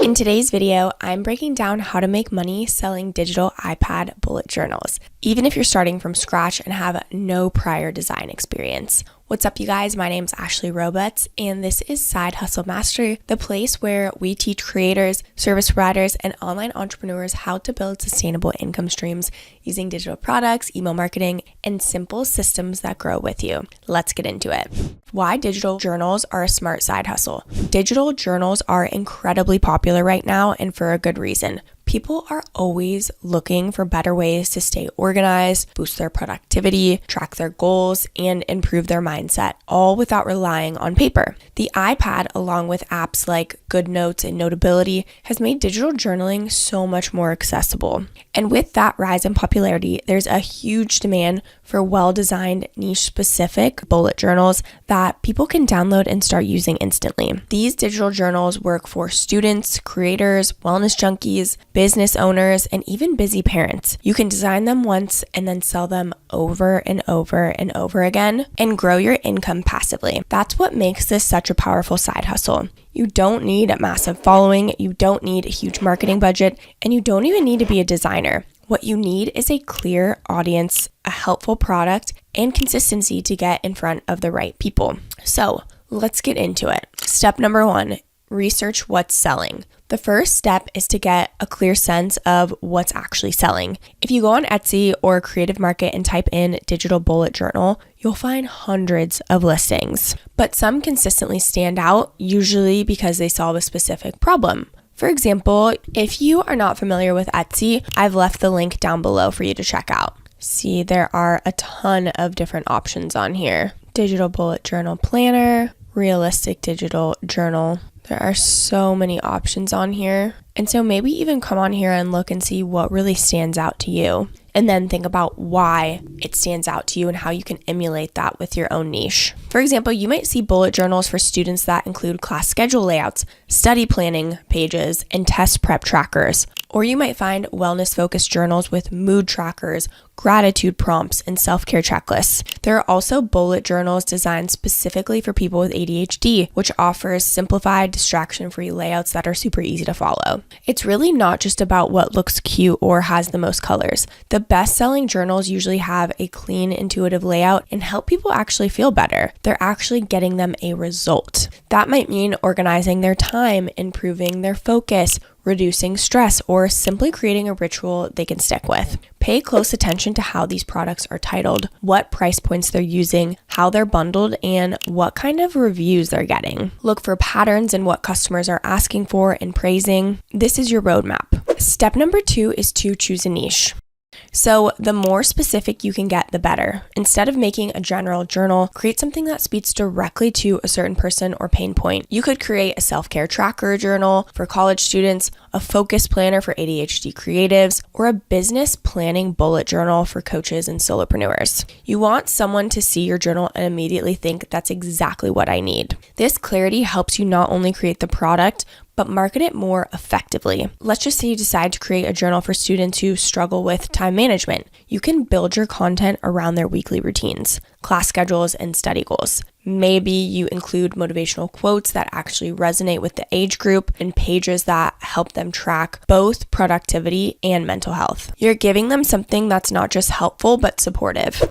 In today's video, I'm breaking down how to make money selling digital iPad bullet journals, even if you're starting from scratch and have no prior design experience. What's up, you guys? My name's Ashley Roberts, and this is Side Hustle Mastery, the place where we teach creators, service providers, and online entrepreneurs how to build sustainable income streams using digital products, email marketing, and simple systems that grow with you. Let's get into it. Why digital journals are a smart side hustle. Digital journals are incredibly popular right now, and for a good reason. People are always looking for better ways to stay organized, boost their productivity, track their goals, and improve their mindset, all without relying on paper. The iPad, along with apps like GoodNotes and Notability, has made digital journaling so much more accessible. And with that rise in popularity, there's a huge demand for well-designed, niche-specific bullet journals that people can download and start using instantly. These digital journals work for students, creators, wellness junkies, business owners, and even busy parents. You can design them once and then sell them over and over and over again and grow your income passively. That's what makes this such a powerful side hustle. You don't need a massive following, you don't need a huge marketing budget, and you don't even need to be a designer. What you need is a clear audience, a helpful product, and consistency to get in front of the right people. So let's get into it. Step number 1, research what's selling. The first step is to get a clear sense of what's actually selling. If you go on Etsy or Creative Market and type in digital bullet journal, you'll find hundreds of listings, but some consistently stand out, usually because they solve a specific problem. For example, if you are not familiar with Etsy, I've left the link down below for you to check out. See, there are a ton of different options on here. Digital bullet journal planner, realistic digital journal. There are so many options on here. And so maybe even come on here and look and see what really stands out to you. And then think about why it stands out to you and how you can emulate that with your own niche. For example, you might see bullet journals for students that include class schedule layouts, study planning pages, and test prep trackers. Or you might find wellness-focused journals with mood trackers, gratitude prompts, and self-care checklists. There are also bullet journals designed specifically for people with ADHD, which offers simplified, distraction-free layouts that are super easy to follow. It's really not just about what looks cute or has the most colors. The best-selling journals usually have a clean, intuitive layout and help people actually feel better. They're actually getting them a result. That might mean organizing their time, improving their focus, reducing stress, or simply creating a ritual they can stick with. Pay close attention to how these products are titled, what price points they're using, how they're bundled, and what kind of reviews they're getting. Look for patterns in what customers are asking for and praising. This is your roadmap. Step number 2 is to choose a niche. So the more specific you can get, the better. Instead of making a general journal, create something that speaks directly to a certain person or pain point. You could create a self-care tracker journal for college students, a focus planner for ADHD creatives, or a business planning bullet journal for coaches and solopreneurs. You want someone to see your journal and immediately think, that's exactly what I need. This clarity helps you not only create the product, but market it more effectively. Let's just say you decide to create a journal for students who struggle with time management. You can build your content around their weekly routines, class schedules, and study goals. Maybe you include motivational quotes that actually resonate with the age group and pages that help them track both productivity and mental health. You're giving them something that's not just helpful, but supportive.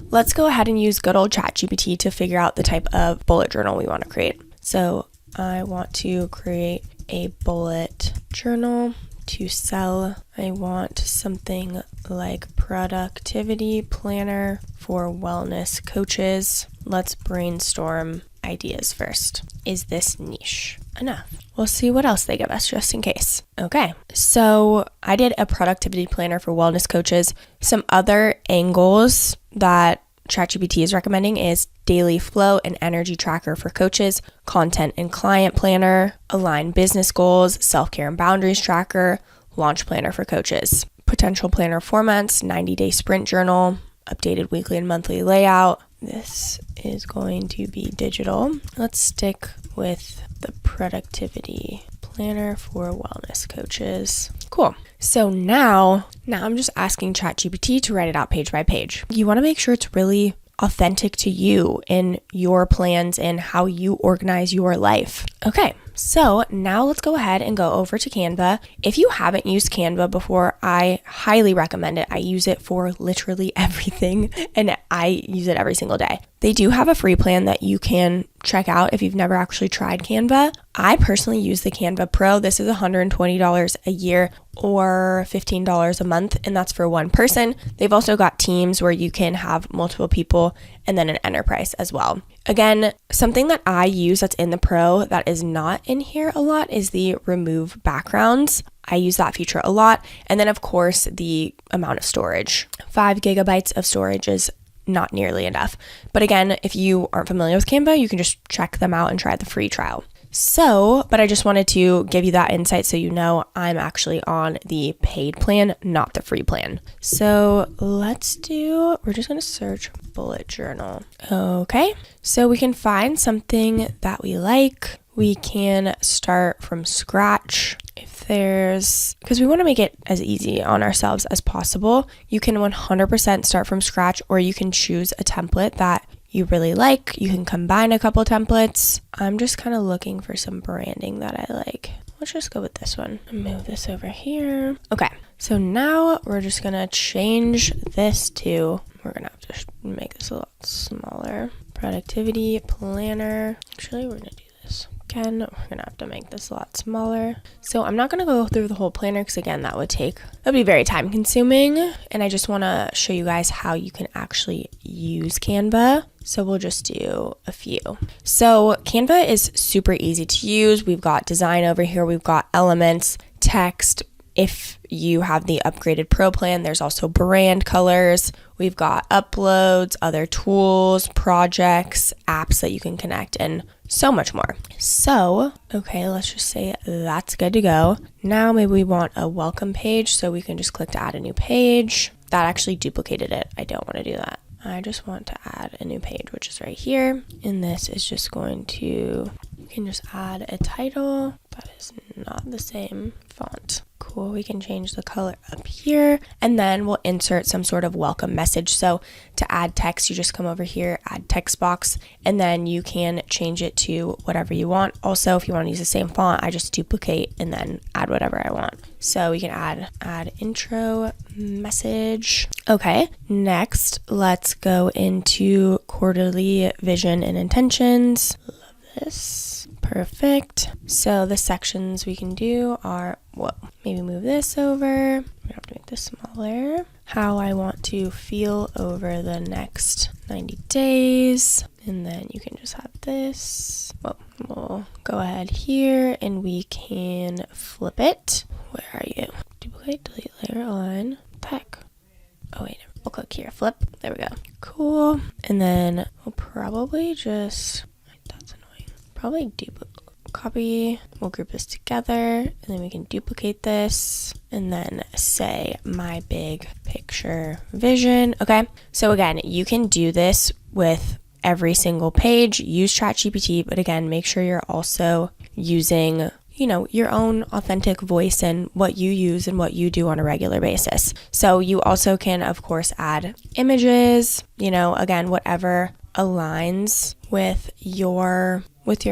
Let's go ahead and use good old ChatGPT to figure out the type of bullet journal we want to create. So I want to create a bullet journal to sell. I want something like productivity planner for wellness coaches. Let's brainstorm ideas first. Is this niche enough? We'll see what else they give us just in case. Okay, so I did a productivity planner for wellness coaches. Some other angles that ChatGPT is recommending is daily flow and energy tracker for coaches, content and client planner, align business goals, self-care and boundaries tracker, launch planner for coaches, potential planner formats, 90-day sprint journal, updated weekly and monthly layout. This is going to be digital. Let's stick with the productivity planner for wellness coaches. Cool. So now I'm just asking ChatGPT to write it out page by page. You want to make sure it's really authentic to you and your plans and how you organize your life. Okay, So now let's go ahead and go over to Canva. If you haven't used Canva before, I highly recommend it. I use it for literally everything and I use it every single day. They do have a free plan that you can check out if you've never actually tried Canva. I personally use the Canva Pro. This is $120 a year or $15 a month, and that's for one person. They've also got teams where you can have multiple people and then an enterprise as well. Again, something that I use that's in the Pro that is not in here a lot is the remove backgrounds. I use that feature a lot. And then of course, the amount of storage. 5 gigabytes of storage is not nearly enough. But again, if you aren't familiar with Canva, you can just check them out and try the free trial. But I just wanted to give you that insight so you know I'm actually on the paid plan, not the free plan. So we're just going to search bullet journal. Okay, so we can find something that we like. We can start from scratch. Because we want to make it as easy on ourselves as possible. You can 100% start from scratch, or you can choose a template that you really like. You can combine a couple templates. I'm just kind of looking for some branding that I like. Let's just go with this one. Move this over here. Okay, so now we're just going to change this to, we're going to have to make this a lot smaller. Productivity planner. Actually, we're going to do this. Again, we're going to have to make this a lot smaller. So I'm not going to go through the whole planner because again, that'd be very time consuming. And I just want to show you guys how you can actually use Canva. So we'll just do a few. So Canva is super easy to use. We've got design over here. We've got elements, text. If you have the upgraded Pro plan, there's also brand colors. We've got uploads, other tools, projects, apps that you can connect, and so much more. So, okay, let's just say that's good to go. Now maybe we want a welcome page, so we can just click to add a new page. That actually duplicated it. I don't want to do that. I just want to add a new page, which is right here. And this is just you can just add a title that is not the same font. Cool, we can change the color up here, and then we'll insert some sort of welcome message. So to add text, you just come over here, add text box, and then you can change it to whatever you want. Also, if you want to use the same font, I just duplicate and then add whatever I want. So we can add intro message. Okay, next, let's go into quarterly vision and intentions. Love this. Perfect. So the sections we can do are, maybe move this over. We have to make this smaller. How I want to feel over the next 90 days. And then you can just have this. We'll go ahead here and we can flip it. Where are you? Duplicate, delete layer on. What the heck? Oh wait, we'll click here, flip. There we go. Cool. And then we'll probably just, that's annoying. Probably copy, we'll group this together, and then we can duplicate this and then say my big picture vision. Okay, so again, you can do this with every single page. Use ChatGPT, but again, make sure you're also using your own authentic voice and what you use and what you do on a regular basis. So you also can, of course, add images, again, whatever aligns with your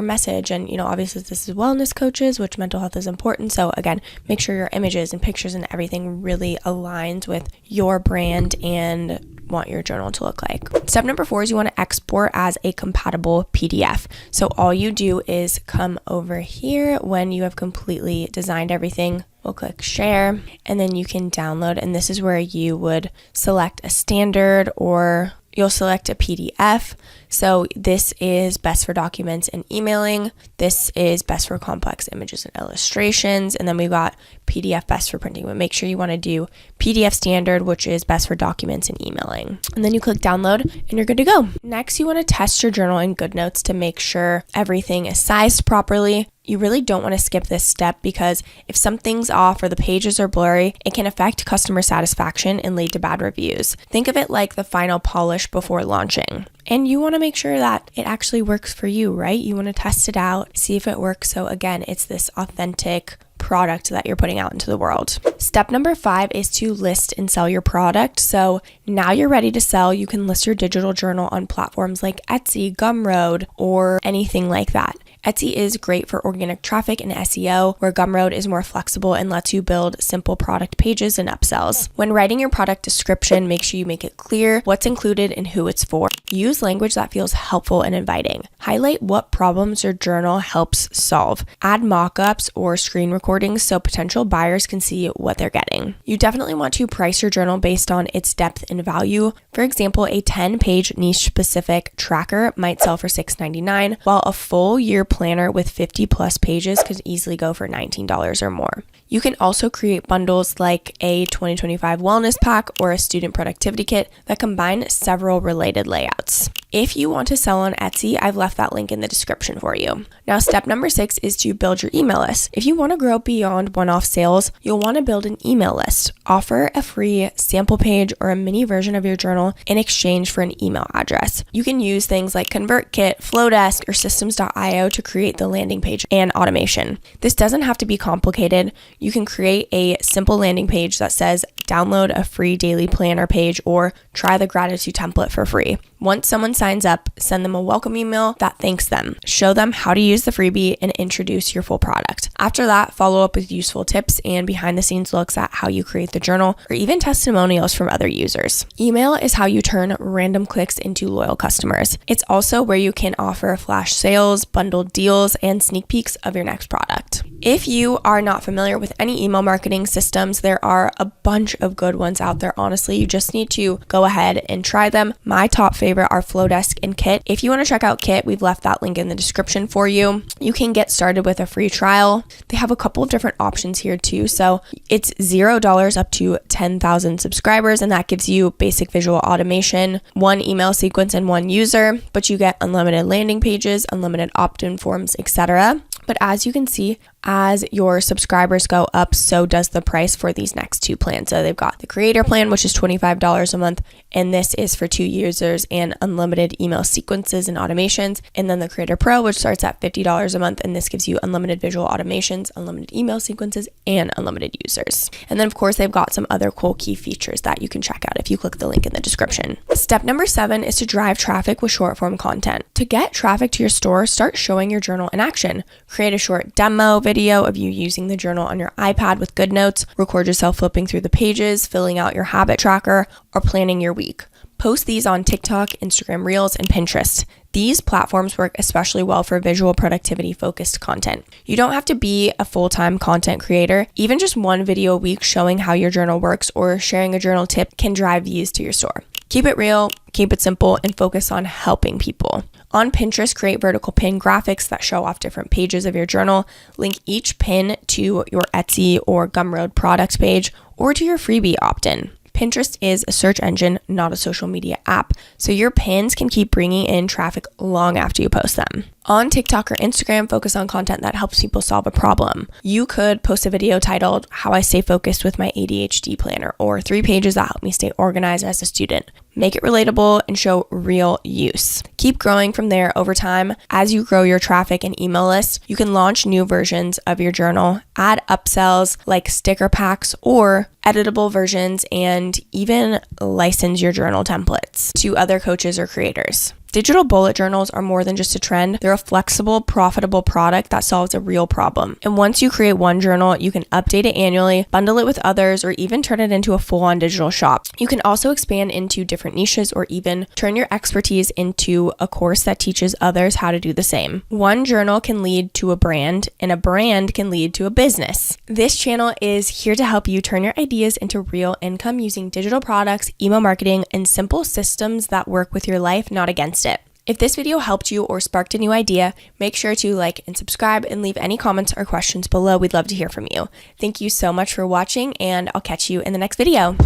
message. And obviously this is wellness coaches, which mental health is important. So again, make sure your images and pictures and everything really aligns with your brand and want your journal to look like. Step number 4 is you want to export as a compatible PDF. So all you do is come over here when you have completely designed everything. We'll click share, and then you can download, and this is where you would select a standard, or you'll select a PDF. So this is best for documents and emailing. This is best for complex images and illustrations. And then we've got PDF best for printing, but make sure you want to do PDF standard, which is best for documents and emailing. And then you click download and you're good to go. Next, you want to test your journal in GoodNotes to make sure everything is sized properly. You really don't want to skip this step because if something's off or the pages are blurry, it can affect customer satisfaction and lead to bad reviews. Think of it like the final polish before launching. And you want to make sure that it actually works for you, right? You want to test it out, see if it works. So again, it's this authentic product that you're putting out into the world. Step number 5 is to list and sell your product. So now you're ready to sell. You can list your digital journal on platforms like Etsy, Gumroad, or anything like that. Etsy is great for organic traffic and SEO, where Gumroad is more flexible and lets you build simple product pages and upsells. When writing your product description, make sure you make it clear what's included and who it's for. Use language that feels helpful and inviting. Highlight what problems your journal helps solve. Add mock-ups or screen recordings so potential buyers can see what they're getting. You definitely want to price your journal based on its depth and value. For example, a 10-page niche-specific tracker might sell for $6.99, while a full year planner with 50 plus pages could easily go for $19 or more. You can also create bundles like a 2025 wellness pack or a student productivity kit that combine several related layouts. If you want to sell on Etsy, I've left that link in the description for you. Now, step number 6 is to build your email list. If you want to grow beyond one-off sales, you'll want to build an email list. Offer a free sample page or a mini version of your journal in exchange for an email address. You can use things like ConvertKit, Flowdesk, or Systems.io to create the landing page and automation. This doesn't have to be complicated. You can create a simple landing page that says, download a free daily planner page or try the gratitude template for free. Once someone signs up, send them a welcome email that thanks them. Show them how to use the freebie and introduce your full product. After that, follow up with useful tips and behind the scenes looks at how you create the journal or even testimonials from other users. Email is how you turn random clicks into loyal customers. It's also where you can offer flash sales, bundled deals, and sneak peeks of your next product. If you are not familiar with any email marketing systems, there are a bunch of good ones out there. Honestly, you just need to go ahead and try them. My top favorite are Flowdesk and Kit. If you want to check out Kit, we've left that link in the description for you. You can get started with a free trial. They have a couple of different options here too. So it's $0 up to 10,000 subscribers, and that gives you basic visual automation, one email sequence, and one user, but you get unlimited landing pages, unlimited opt-in forms, etc. But as you can see, as your subscribers go up, so does the price for these next two plans. So they've got the creator plan, which is $25 a month, and this is for 2 users and unlimited email sequences and automations. And then the creator pro, which starts at $50 a month, and this gives you unlimited visual automations, unlimited email sequences, and unlimited users. And then of course, they've got some other cool key features that you can check out if you click the link in the description. Step number 7 is to drive traffic with short form content. To get traffic to your store, start showing your journal in action. Create a short demo video of you using the journal on your iPad with GoodNotes. Record yourself flipping through the pages, filling out your habit tracker, or planning your week. Post these on TikTok, Instagram Reels, and Pinterest. These platforms work especially well for visual productivity focused content. You don't have to be a full-time content creator. Even just one video a week showing how your journal works or sharing a journal tip can drive views to your store. Keep it real, keep it simple, and focus on helping people. On Pinterest, create vertical pin graphics that show off different pages of your journal. Link each pin to your Etsy or Gumroad product page or to your freebie opt-in. Pinterest is a search engine, not a social media app, so your pins can keep bringing in traffic long after you post them. On TikTok or Instagram, focus on content that helps people solve a problem. You could post a video titled, How I Stay Focused with My ADHD Planner, or 3 pages that help me stay organized as a student. Make it relatable and show real use. Keep growing from there over time. As you grow your traffic and email list, you can launch new versions of your journal, add upsells like sticker packs or editable versions, and even license your journal templates to other coaches or creators. Digital bullet journals are more than just a trend. They're a flexible, profitable product that solves a real problem. And once you create one journal, you can update it annually, bundle it with others, or even turn it into a full-on digital shop. You can also expand into different niches or even turn your expertise into a course that teaches others how to do the same. One journal can lead to a brand, and a brand can lead to a business. This channel is here to help you turn your ideas into real income using digital products, email marketing, and simple systems that work with your life, not against it. If this video helped you or sparked a new idea, make sure to like and subscribe and leave any comments or questions below. We'd love to hear from you. Thank you so much for watching, and I'll catch you in the next video.